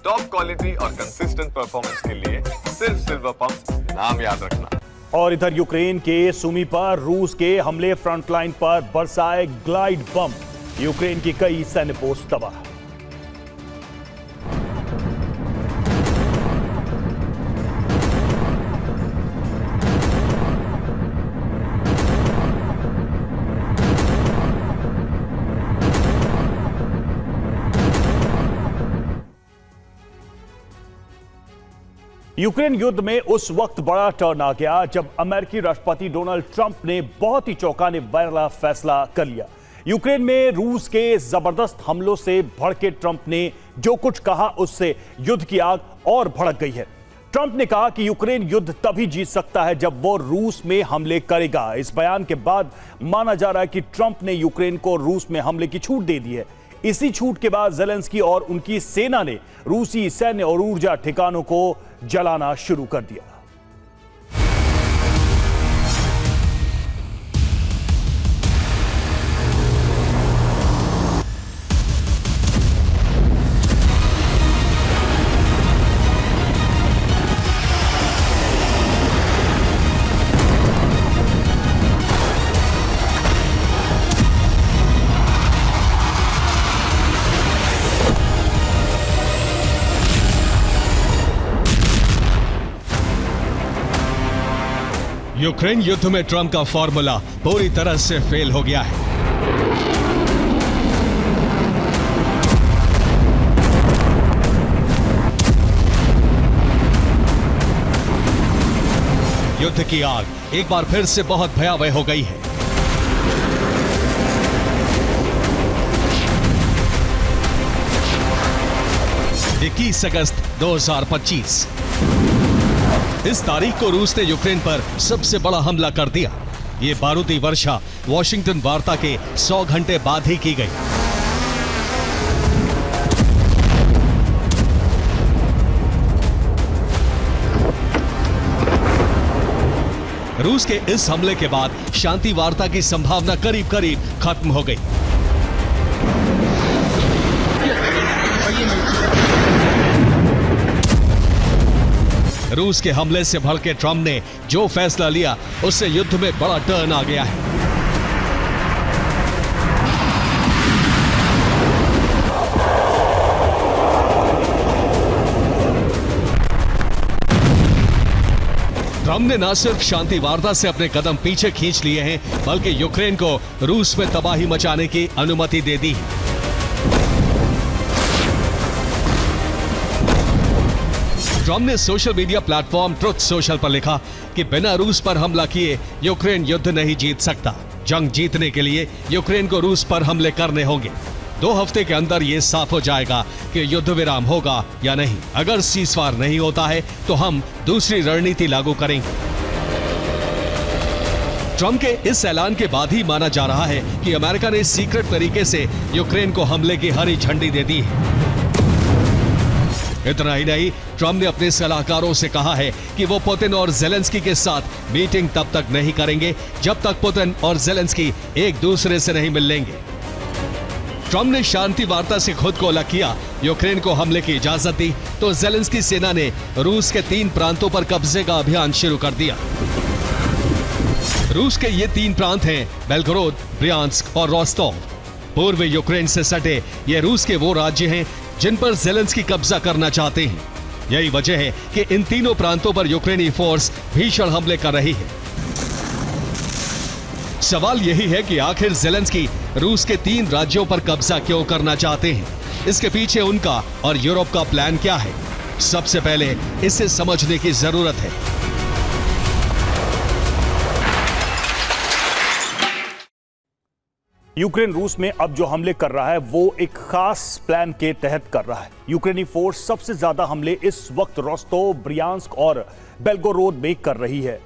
Top quality और consistent performance के लिए सिर्फ सिल्वर पंप नाम याद रखना। और इधर यूक्रेन के सुमी पर रूस के हमले, फ्रंटलाइन पर बरसाए ग्लाइड बम, यूक्रेन की कई सैन्य पोस्ट तबाह। यूक्रेन युद्ध में उस वक्त बड़ा टर्न आ गया जब अमेरिकी राष्ट्रपति डोनाल्ड ट्रंप ने बहुत ही चौंकाने वाला फैसला कर लिया। यूक्रेन में रूस के जबरदस्त हमलों से भड़के ट्रंप ने जो कुछ कहा उससे युद्ध की आग और भड़क गई है। ट्रंप ने कहा कि यूक्रेन युद्ध तभी जीत सकता है जब वो रूस में हमले करेगा। इस बयान के बाद माना जा रहा है कि ट्रंप ने यूक्रेन को रूस में हमले की छूट दे दी है। इसी छूट के बाद ज़ेलेंस्की और उनकी सेना ने रूसी सैन्य और ऊर्जा ठिकानों को जलाना शुरू कर दिया। यूक्रेन युद्ध में ट्रंप का फॉर्मूला पूरी तरह से फेल हो गया है। युद्ध की आग एक बार फिर से बहुत भयावह हो गई है। इक्कीस अगस्त 2025 इस तारीख को रूस ने यूक्रेन पर सबसे बड़ा हमला कर दिया। ये बारूदी वर्षा वॉशिंगटन वार्ता के 100 घंटे बाद ही की गई। रूस के इस हमले के बाद शांति वार्ता की संभावना करीब करीब खत्म हो गई। रूस के हमले से भड़के ट्रंप ने जो फैसला लिया उससे युद्ध में बड़ा टर्न आ गया है। ट्रंप ने न सिर्फ शांति वार्ता से अपने कदम पीछे खींच लिए हैं, बल्कि यूक्रेन को रूस में तबाही मचाने की अनुमति दे दी है। ट्रंप ने social media platform truth social पर लिखा कि बिना रूस पर हमला किए यूक्रेन युद्ध नहीं जीत सकता। जंग जीतने के लिए यूक्रेन को रूस पर हमले करने होंगे। 2 हफ्ते के अंदर यह साफ हो जाएगा कि युद्ध विराम होगा या नहीं। अगर सीजफायर नहीं होता है तो हम दूसरी रणनीति लागू करेंगे। ट्रंप के इस ऐलान के बाद ही माना जा रहा है कि अमेरिका ने सीक्रेट तरीके से यूक्रेन को हमले की हरी झंडी दे दी है। इतना ही नहीं, ट्रंप ने अपने सलाहकारों से कहा है कि वो पुतिन और ज़ेलेंस्की के साथ मीटिंग तब तक नहीं करेंगे जब तक पुतिन और ज़ेलेंस्की एक दूसरे से नहीं मिल लेंगे। ट्रंप ने शांति वार्ता से खुद को अलग किया, यूक्रेन को हमले की इजाजत दी तो ज़ेलेंस्की सेना ने रूस के 3 प्रांतों पर कब्जे का अभियान शुरू कर दिया। रूस के ये 3 प्रांत हैं बेलगोरोद, ब्रियांस्क और रोस्टोव। पूर्व यूक्रेन से सटे ये रूस के वो राज्य हैं जिन पर ज़ेलेंस्की कब्जा करना चाहते हैं। यही वजह है कि इन तीनों प्रांतों पर यूक्रेनी फोर्स भीषण हमले कर रही है। सवाल यही है कि आखिर ज़ेलेंस्की रूस के 3 राज्यों पर कब्जा क्यों करना चाहते हैं? इसके पीछे उनका और यूरोप का प्लान क्या है? सबसे पहले इसे समझने की जरूरत है। यूक्रेन रूस में अब जो हमले कर रहा है वो एक खास प्लान के तहत कर रहा है। यूक्रेनी फोर्स सबसे ज्यादा हमले इस वक्त रोस्टोव, ब्रियांस्क और बेलगोरोद में कर रही है।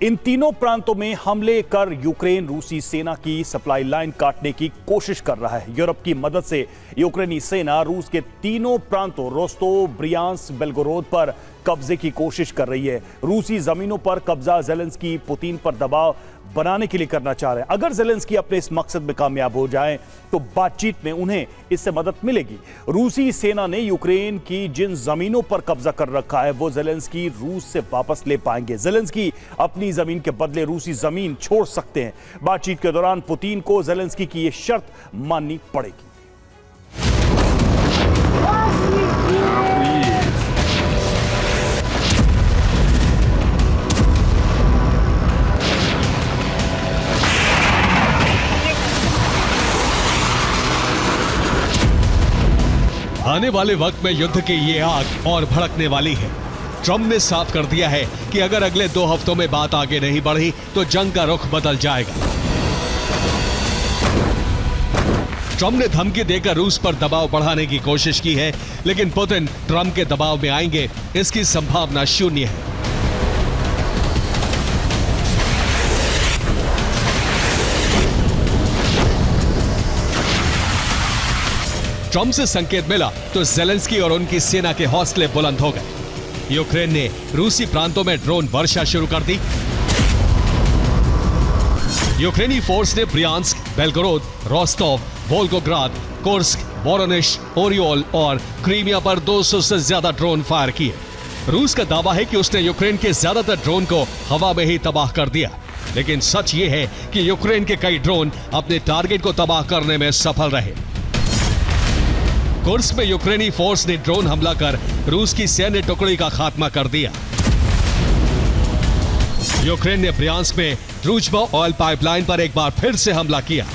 इन तीनों प्रांतों में हमले कर यूक्रेन रूसी सेना की सप्लाई लाइन काटने की कोशिश कर रहा है। यूरोप की मदद से यूक्रेनी सेना रूस के तीनों प्रांतों रोस्टोव, ब्रियांस्क, बेलगोरोद पर कब्जे की कोशिश कर रही है। रूसी जमीनों पर कब्जा ज़ेलेंस्की पुतिन पर दबाव बनाने के लिए करना चाह रहे हैं। अगर ज़ेलेंस्की अपने इस मकसद में कामयाब हो जाएं तो बातचीत में उन्हें इससे मदद मिलेगी। रूसी सेना ने यूक्रेन की जिन जमीनों पर कब्जा कर रखा है वो ज़ेलेंस्की रूस से वापस ले पाएंगे। ज़ेलेंस्की अपनी जमीन के बदले रूसी जमीन छोड़ सकते हैं। बातचीत के दौरान पुतिन को ज़ेलेंस्की की यह शर्त माननी पड़ेगी। आने वाले वक्त में युद्ध की ये आग और भड़कने वाली है। ट्रंप ने साफ कर दिया है कि अगर अगले 2 हफ्तों में बात आगे नहीं बढ़ी तो जंग का रुख बदल जाएगा। ट्रंप ने धमकी देकर रूस पर दबाव बढ़ाने की कोशिश की है, लेकिन पुतिन ट्रंप के दबाव में आएंगे इसकी संभावना शून्य है। ट्रंप से संकेत मिला तो ज़ेलेंस्की और उनकी सेना के हौसले बुलंद हो गए। यूक्रेन ने रूसी प्रांतों में ड्रोन वर्षा शुरू कर दी। यूक्रेनी फोर्स ने Bryansk, Belgorod, Rostov, Volgograd, Kursk, Voronezh, Oryol और क्रीमिया पर 200 से ज्यादा ड्रोन फायर किए। रूस का दावा है कि उसने यूक्रेन के ज्यादातर ड्रोन को हवा में ही तबाह कर दिया, लेकिन सच ये है कि यूक्रेन के कई ड्रोन अपने टारगेट को तबाह करने में सफल रहे। कुर्स्क में यूक्रेनी फोर्स ने ड्रोन हमला कर रूस की सैन्य टुकड़ी का खात्मा कर दिया। यूक्रेन ने ब्रियांस्क में ड्रूजबा ऑयल पाइपलाइन पर एक बार फिर से हमला किया।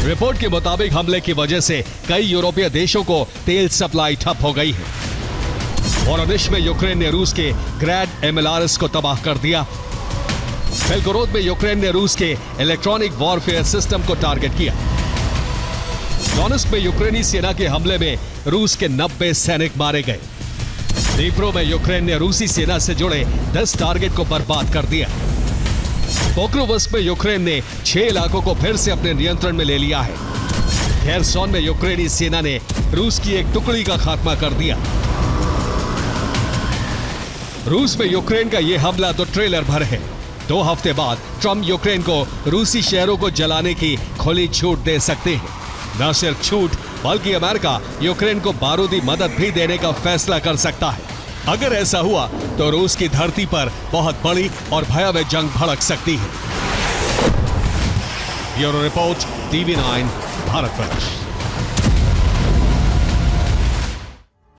रिपोर्ट के मुताबिक हमले की वजह से कई यूरोपीय देशों को तेल सप्लाई ठप हो गई है। वोरोनिश में यूक्रेन ने रूस के ग्रैड एमएलआरएस को तबाह कर दिया। बेलगोरोद में यूक्रेन ने रूस के इलेक्ट्रॉनिक वॉरफेयर सिस्टम को टारगेट किया। डोनेट्स्क में यूक्रेनी सेना के हमले में रूस के 90 सैनिक मारे गए। दीप्रो में यूक्रेन ने रूसी सेना से जुड़े 10 टारगेट को बर्बाद कर दिया। पोक्रोवस्क में यूक्रेन ने 6 इलाकों को फिर से अपने नियंत्रण में ले लिया है। खेरसोन में यूक्रेनी सेना ने रूस की एक टुकड़ी का खात्मा कर दिया। रूस में यूक्रेन का यह हमला तो ट्रेलर भर है। 2 हफ्ते बाद ट्रंप यूक्रेन को रूसी शहरों को जलाने की खुली छूट दे सकते हैं। न सिर्फ छूट बल्कि अमेरिका यूक्रेन को बारूदी मदद भी देने का फैसला कर सकता है। अगर ऐसा हुआ तो रूस की धरती पर बहुत बड़ी और भयावह जंग भड़क सकती है। Bureau report, TV9 Bharatvarsh.